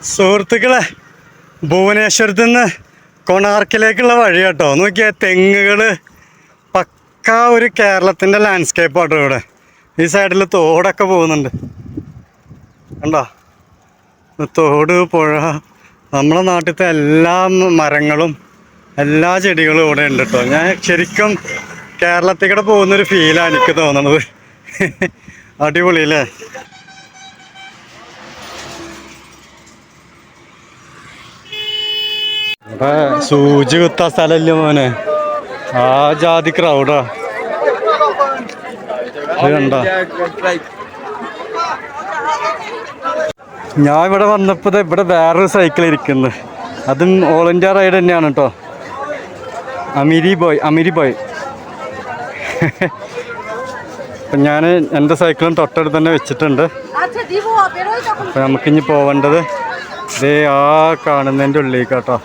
സുഹൃത്തുക്കളെ, ഭുവനേശ്വരത്ത് നിന്ന് കൊണാർക്കിലേക്കുള്ള വഴി കേട്ടോ. നോക്കിയാൽ തെങ്ങുകൾ പക്കാ ഒരു കേരളത്തിൻ്റെ ലാൻഡ്സ്കേപ്പ് ആട്ടോ. ഇവിടെ ഈ സൈഡിൽ തോടൊക്കെ പോകുന്നുണ്ട് കണ്ടോ. തോട്, പുഴ, നമ്മളെ നാട്ടിലത്തെ എല്ലാ മരങ്ങളും എല്ലാ ചെടികളും ഇവിടെ ഉണ്ട് കേട്ടോ. ഞാൻ ശരിക്കും കേരളത്തിൽ കൂടെ പോകുന്നൊരു ഫീലാണ് എനിക്ക് തോന്നുന്നത്. അടിപൊളി അല്ലേ? ഇവിടെ സൂചി കുത്താ സ്ഥലമില്ല മോനെ, ആ ജാതി ക്രൗഡാ. കണ്ടോ, ഞാൻ ഇവിടെ വന്നപ്പോൾ ഇവിടെ വേറൊരു സൈക്കിൾ ഇരിക്കുന്നത്, അതും ഓൾ ഇന്ത്യ റൈഡ് തന്നെയാണ് കേട്ടോ. അമിരി ബോയ്. അപ്പം ഞാൻ എൻ്റെ സൈക്കിളും തൊട്ടടുത്ത് തന്നെ വെച്ചിട്ടുണ്ട്. അപ്പം നമുക്കിനി പോവേണ്ടത് ആ കാണുന്നതിൻ്റെ ഉള്ളിലേക്ക് കേട്ടോ.